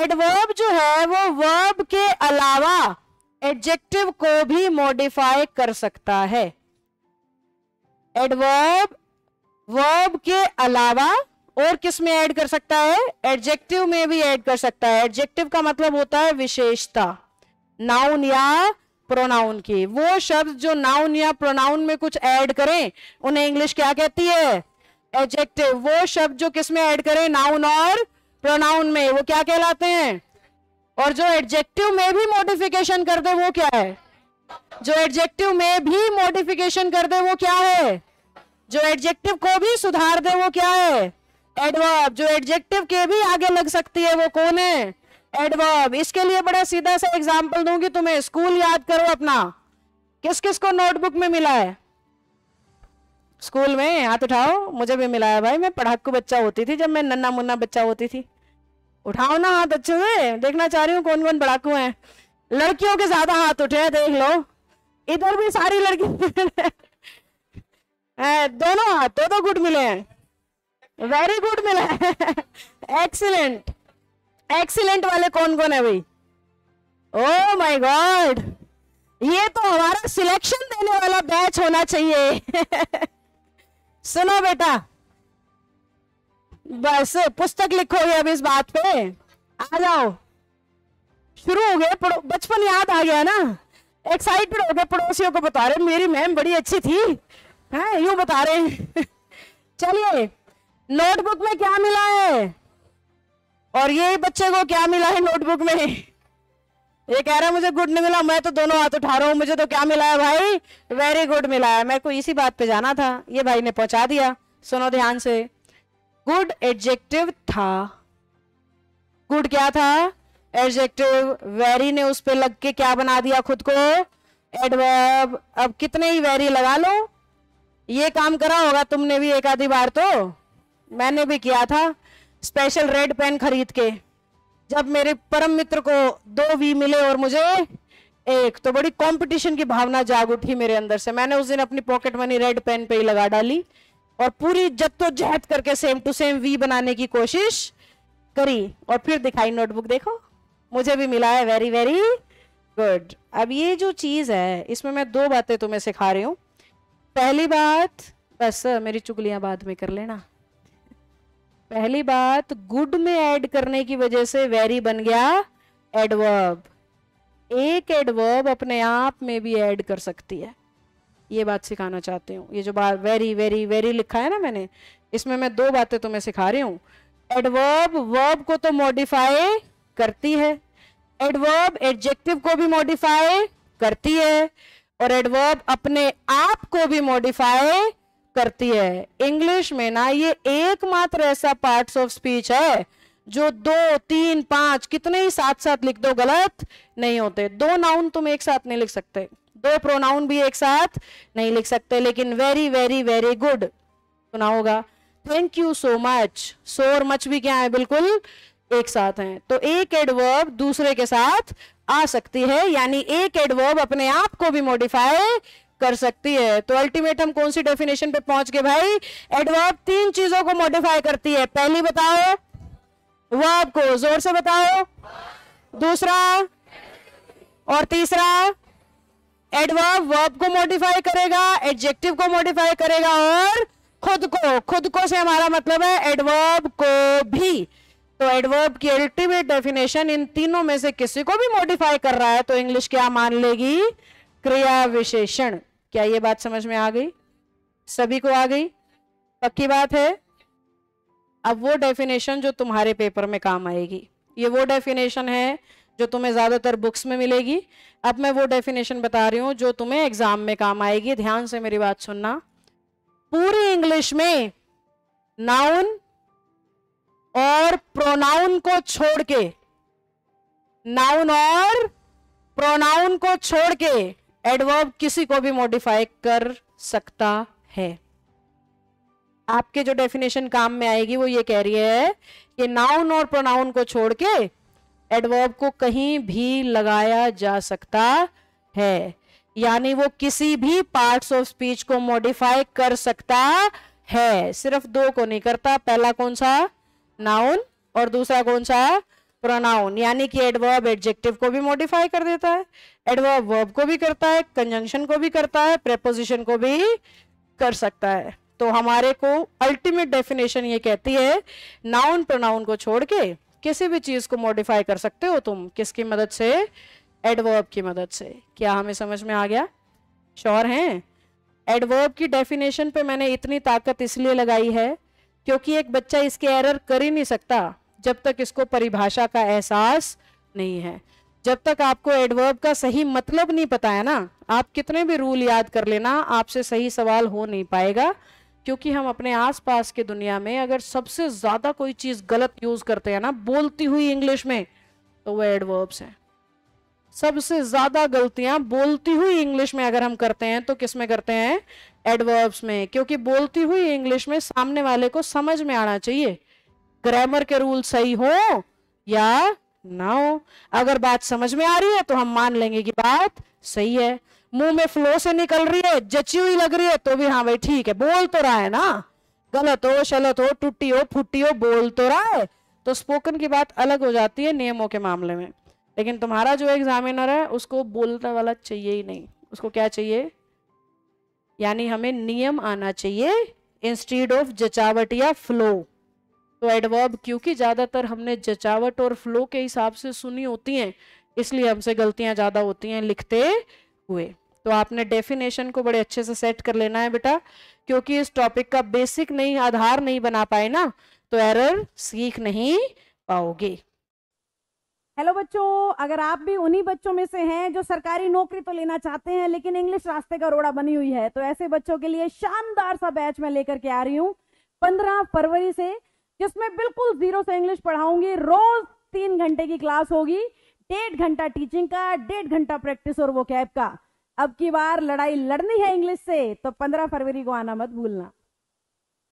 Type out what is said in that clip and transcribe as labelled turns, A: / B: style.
A: Adverb जो है वो वर्ब के अलावा एडजेक्टिव को भी मॉडिफाई कर सकता है। एडवर्ब वर्ब के अलावा और किस में ऐड कर सकता है? एडजेक्टिव में भी ऐड कर सकता है। एडजेक्टिव का मतलब होता है विशेषता, नाउन या प्रोनाउन की। वो शब्द जो नाउन या प्रोनाउन में कुछ ऐड करें उन्हें इंग्लिश क्या कहती है? एडजेक्टिव। वो शब्द जो किस में ऐड करें? नाउन और प्रोनाउन में, वो क्या कहलाते हैं? और जो एडजेक्टिव में भी मॉडिफिकेशन कर दे वो क्या है? जो एडजेक्टिव में भी मॉडिफिकेशन कर दे वो क्या है? जो एडजेक्टिव को भी सुधार दे वो क्या है? एडवर्ब। जो एडजेक्टिव के भी आगे लग सकती है वो कौन है? एडवर्ब। इसके लिए बड़ा सीधा सा एग्जांपल दूंगी तुम्हें। स्कूल याद करो अपना। किस किस को नोटबुक में मिला है स्कूल में? हाथ उठाओ। मुझे भी मिला है भाई, मैं पढ़ाकू बच्चा होती थी जब मैं नन्ना मुन्ना बच्चा होती थी। उठाओ ना हाथ अच्छे से, देखना चाह रही हूँ कौन कौन पढ़ाकू हैं। लड़कियों के ज्यादा हाथ उठे हैं, देख लो। इधर भी सारी लड़की दोनों हाथ दो गुड मिले हैं। वेरी गुड मिला है। एक्सीलेंट। एक्सीलेंट वाले कौन कौन है भाई? ओह माय गॉड, ये तो हमारा सिलेक्शन देने वाला बैच होना चाहिए। सुनो बेटा, बस पुस्तक लिखोगे अब इस बात पे। आ जाओ, शुरू हो गए। बचपन याद आ गया ना, एक्साइटेड हो गए। पड़ोसियों को बता रहे मेरी मैम बड़ी अच्छी थी, हैं यूं बता रहे। चलिए, नोटबुक में क्या मिला है और ये बच्चे को क्या मिला है नोटबुक में? ये कह रहा है मुझे गुड नहीं मिला। मैं तो दोनों हाथ उठा रहा हूं, मुझे तो क्या मिला है भाई? वेरी गुड मिला है। मैं को इसी बात पे जाना था, ये भाई ने पहुंचा दिया। सुनो ध्यान से। गुड एडजेक्टिव था। गुड क्या था? एडजेक्टिव। वेरी ने उस पे लग के क्या बना दिया खुद को? एडवर्ब। अब कितने ही वेरी लगा लो, ये काम करा होगा तुमने भी एक आधी बार, तो मैंने भी किया था। स्पेशल रेड पेन खरीद के जब मेरे परम मित्र को 2 वी मिले और मुझे 1, तो बड़ी कंपटीशन की भावना जाग उठी मेरे अंदर से। मैंने उस दिन अपनी पॉकेट मनी रेड पेन पे ही लगा डाली और पूरी जद्दोजहद करके सेम टू सेम वी बनाने की कोशिश करी और फिर दिखाई नोटबुक, देखो मुझे भी मिला है। Very very good. अब ये जो चीज है इसमें मैं 2 बातें तुम्हें सिखा रही हूँ। पहली बात, बस मेरी चुगलियां बाद में कर लेना। पहली बात, गुड में ऐड करने की वजह से वेरी बन गया एडवर्ब। एक एडवर्ब अपने आप में भी ऐड कर सकती है, ये बात सिखाना चाहती हूँ। ये जो बात वेरी वेरी वेरी लिखा है ना मैंने, इसमें मैं 2 बातें तुम्हें सिखा रही हूँ। एडवर्ब वर्ब को तो मॉडिफाई करती है, एडवर्ब एडजेक्टिव को भी मॉडिफाई करती है, और एडवर्ब अपने आप को भी मॉडिफाई करती है। इंग्लिश में ना ये एकमात्र ऐसा पार्ट्स ऑफ स्पीच है जो 2, 3, 5 कितने ही साथ साथ लिख दो गलत नहीं होते। 2 नाउन तुम एक साथ नहीं लिख सकते, 2 प्रोनाउन भी एक साथ नहीं लिख सकते, लेकिन वेरी वेरी वेरी गुड सुना होगा। थैंक यू सो मच, सो और मच भी क्या है? बिल्कुल एक साथ हैं। तो एक एडवर्ब दूसरे के साथ आ सकती है, यानी एक एडवर्ब अपने आप को भी मॉडिफाई कर सकती है। तो अल्टीमेट हम कौन सी डेफिनेशन पे पहुंच गए भाई? एडवर्ब 3 चीजों को मॉडिफाई करती है। पहली बताओ, वर्ब को, जोर से बताओ। दूसरा और तीसरा, एडवर्ब वर्ब को मॉडिफाई करेगा, एडजेक्टिव को मॉडिफाई करेगा और खुद को। खुद को से हमारा मतलब है एडवर्ब को भी। तो एडवर्ब की अल्टीमेट डेफिनेशन इन तीनों में से किसी को भी मॉडिफाई कर रहा है तो इंग्लिश क्या मान लेगी? क्रिया विशेषण। क्या ये बात समझ में आ गई? सभी को आ गई? पक्की बात है। अब वो डेफिनेशन जो तुम्हारे पेपर में काम आएगी, ये वो डेफिनेशन है जो तुम्हें ज्यादातर बुक्स में मिलेगी। अब मैं वो डेफिनेशन बता रही हूं जो तुम्हें एग्जाम में काम आएगी। ध्यान से मेरी बात सुनना। पूरी इंग्लिश में नाउन और प्रोनाउन को छोड़ के, नाउन और प्रोनाउन को छोड़ के एडवर्ब किसी को भी मॉडिफाई कर सकता है। आपके जो डेफिनेशन काम में आएगी वो ये कह रही है कि नाउन और प्रोनाउन को छोड़ के एडवर्ब को कहीं भी लगाया जा सकता है, यानी वो किसी भी पार्ट्स ऑफ स्पीच को मॉडिफाई कर सकता है। सिर्फ 2 को नहीं करता। पहला कौन सा? नाउन, और दूसरा कौन सा? प्रोनाउन, यानी कि एडवर्ब एडजेक्टिव को भी मॉडिफाई कर देता है, एडवर्ब वर्ब को भी करता है, कंजंक्शन को भी करता है, प्रेपोजिशन को भी कर सकता है। तो हमारे को अल्टीमेट डेफिनेशन ये कहती है नाउन प्रोनाउन को छोड़ के किसी भी चीज को मॉडिफाई कर सकते हो तुम, किसकी मदद से? एडवर्ब की मदद से। क्या हमें समझ में आ गया? श्योर हैं? एडवर्ब की डेफिनेशन पे मैंने इतनी ताकत इसलिए लगाई है क्योंकि एक बच्चा इसके एरर कर ही नहीं सकता जब तक इसको परिभाषा का एहसास नहीं है। जब तक आपको एडवर्ब का सही मतलब नहीं पता है ना, आप कितने भी रूल याद कर लेना, आपसे सही सवाल हो नहीं पाएगा। क्योंकि हम अपने आसपास के दुनिया में अगर सबसे ज्यादा कोई चीज गलत यूज करते हैं ना बोलती हुई इंग्लिश में, तो वो एडवर्ब्स हैं। सबसे ज्यादा गलतियां बोलती हुई इंग्लिश में अगर हम करते हैं तो किस में करते हैं? एडवर्ब्स में। क्योंकि बोलती हुई इंग्लिश में सामने वाले को समझ में आना चाहिए ग्रामर के रूल सही हो या ना हो। अगर बात समझ में आ रही है तो हम मान लेंगे कि बात सही है। मुंह में फ्लो से निकल रही है, जची हुई लग रही है, तो भी हाँ भाई ठीक है, बोल तो रहा है ना। गलत हो, शलत हो, टूटी हो, फूटी हो, बोल तो रहा है। तो स्पोकन की बात अलग हो जाती है नियमों के मामले में। लेकिन तुम्हारा जो एग्जामिनर है उसको बोलने वाला चाहिए ही नहीं, उसको क्या चाहिए? यानी हमें नियम आना चाहिए इंस्टीड ऑफ जचावट या फ्लो। तो एडवर्ब क्योंकि ज्यादातर हमने जचावट और फ्लो के हिसाब से सुनी होती हैं, इसलिए हमसे गलतियां ज्यादा होती हैं लिखते हुए। तो आपने डेफिनेशन को बड़े अच्छे से सेट कर लेना है बेटा, क्योंकि इस टॉपिक का बेसिक नहीं, आधार नहीं बना पाए ना तो एरर सीख नहीं पाओगे।
B: हेलो बच्चों, अगर आप भी उन्हीं बच्चों में से हैं जो सरकारी नौकरी तो लेना चाहते हैं लेकिन इंग्लिश रास्ते का रोड़ा बनी हुई है, तो ऐसे बच्चों के लिए शानदार सा बैच मैं लेकर के आ रही हूँ 15 फरवरी से, जिसमें बिल्कुल जीरो से इंग्लिश पढ़ाऊंगी। रोज 3 घंटे की क्लास होगी, 1.5 घंटा टीचिंग का, 1.5 घंटा प्रैक्टिस और वोकैब का। अब की बार लड़ाई लड़नी है इंग्लिश से, तो 15 फरवरी को आना मत भूलना।